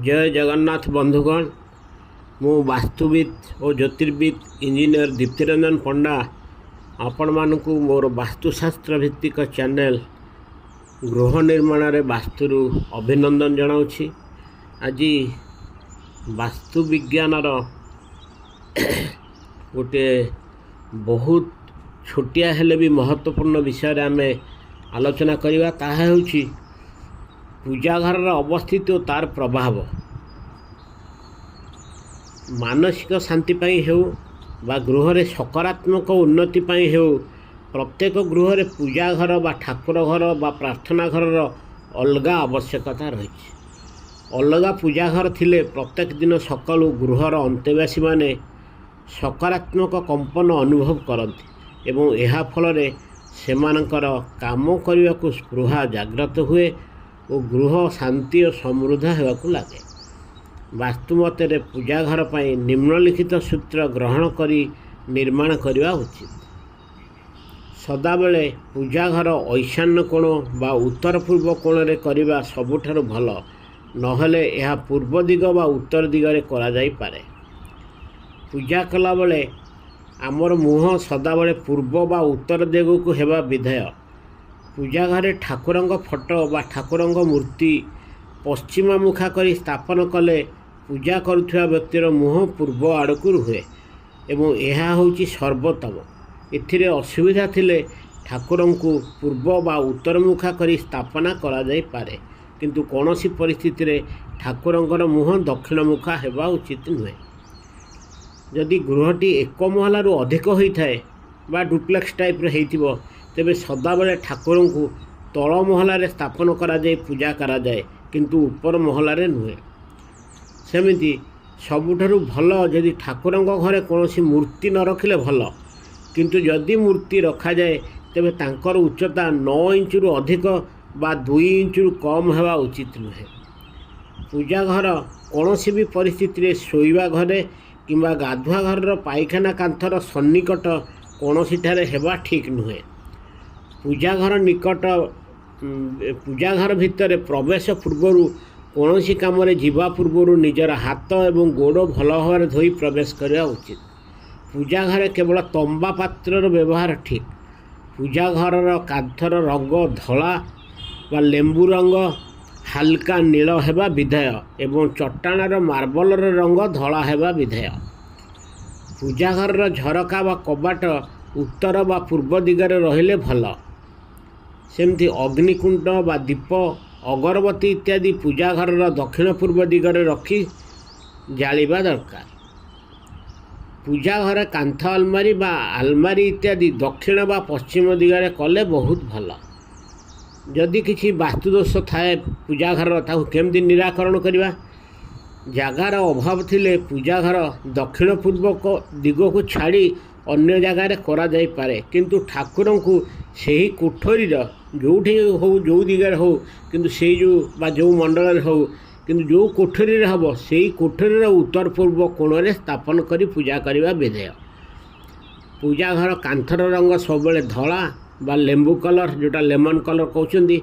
जय जगन्नाथ बंधुगण मु वास्तुविद और ज्योतिर्विद इंजीनियर दीप्तिरंजन पंडा आपण मानकु मोर वास्तुशास्त्र भित्तिक चैनल गृह निर्माण रे वास्तुरु अभिनंदन जनाउछि। आज वास्तु विज्ञान गोटे बहुत छोटिया हेले भी महत्वपूर्ण विषय आम आलोचना करवा ताहा होछि पूजा घर अवस्थित और तार प्रभाव मानसिक शांति पाई हो बा गृह रे सकारात्मक उन्नति पाई हो प्रत्येक गृह रे पूजा घर बा ठाकुर घर बा प्रार्थना घर अलग आवश्यकता रही। अलग पूजा घर थिले प्रत्येक दिन सकालू गृहर अंतेवासी माने सकारात्मक कंपन अनुभव करती एवं यह फल सेमानकर काम करने को स्पृहा जागृत हुए और गृह शांति और समृद्ध होगाकू लगे। वास्तुमत पूजा घर पर निम्नलिखित सूत्र ग्रहण करी निर्माण करवा उचित। सदाबले पूजा घर ईशान्य कोण बा उत्तर पूर्व कोण रे करवा सबुठारु भल नहले यह पूर्व दिग बा उत्तर दिगरे करा जाई पारे। पूजा कला बेले आमर मुह सदाबले पूर्व बा उत्तर दिग को हेबा विधेय। पूजा घरे ठाकुरंग फोटो बा ठाकुरंग मूर्ति पश्चिमा मुखा करी स्थापन कले पूजा करुवा व्यक्तिर मुह पूर्व आड़क रुहे एवं यह होची सर्वोत्तम। एथिरे असुविधा थिले ठाकुरं को पूर्व बा उत्तर मुखा करी स्थापना करा जाई पारे किंतु कौनसी परिस्थिति रे ठाकुरंगर मुह दक्षिण मुखा हेबा उचित नुहे। जदि गृहटी एक महलार अधिक होता है बा डुप्लेक्स टाइप रे हेइथिबो तेबे सदाबले ठाकुरं को तल महलार स्थापन करा जाए पूजा करा जाए किंतु ऊपर महलार नुहे। सेमिति सबुठारु भल जदि ठाकुरंग घरे कौनसी मूर्ति न रखिले भल किंतु जदि मूर्ति रखा जाए तेबे तांकर उच्चता 9 इंच रु अधिक बा 2 इंच रु कम हेबा उचित नुहे। पूजा घर कौनसी भी परिस्थिति रे शोइबा घरे किंबा गाधुआ घर पायखाना कांथर सन्निकट कौनसी ठारे हेबा ठीक नुहे। पूजा घर निकट पूजा घर भितर प्रवेश पूर्वर कौनसी काम रे जीवा पूर्वर निजर हाथ एवं गोड़ भल भाव धोई प्रवेश करवा उचित। पूजा घर केवल तंबा पात्र व्यवहार ठीक। पूजा घर कांथर रंग धला बा लेंबू रंग हल्का नील हेबा विधेय एवं चट्टाणर मार्बलर रंग धला हेबा विधेय। पूजा घर झरका बा कबाट उत्तर बा पूर्व दिगरे रहिले भल। सेमती अग्निकुंड बा दीप अगरबत्ती इत्यादि पूजा घर दक्षिण पूर्व दिगरे रखी जालिबा दरकार। पूजा घर कांथ आलमारी बा आलमारी इत्यादि दक्षिण बा पश्चिम दिगरे कले बहुत भल। जदि किसी वास्तुदोष थाए पूजा घर ताकू केमती निराकरण करवा जगार अभाव थिले पूजा घर दक्षिण पूर्व दिग को छाड़ी अन्य जगार करा जाई पारे किंतु ठाकुरं को सही कोठरीर जोठी हो जो दिगरे हो किंतु से जो बा जो मंडल हो किंतु जो कोठरी हम से कोठरीर उत्तर पूर्व कोण रे स्थापन करी पूजा करवा विधेय। पूजा घर कांथर रंग सब धला बा लेंबू कलर जोटा लेमन कलर कहते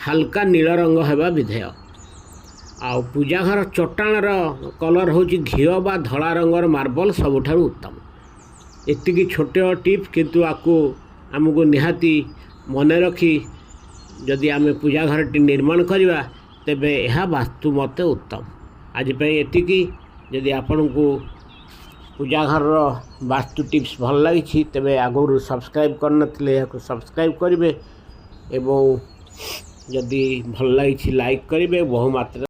हल्का नील रंग हेबा विधेय। आ पूजा घर चट्टाणर कलर हूँ घी बा धला रंगर मार्बल सबुठारु उत्तम। एतिकी छोटे टिप किंतु आपको आमको निहाती मन रखी जदि आम पूजा घर टी निर्माण करवा तेबे यह वास्तु मते उत्तम। आज एतिकी जदि आपण को पूजा घर वास्तु टिप्स भल लगी तेबे आगुरी सब्सक्राइब करनथिले याको सब्सक्राइब करेंगे एवं जदि भल लगी लाइक करेंगे बहु मात्रा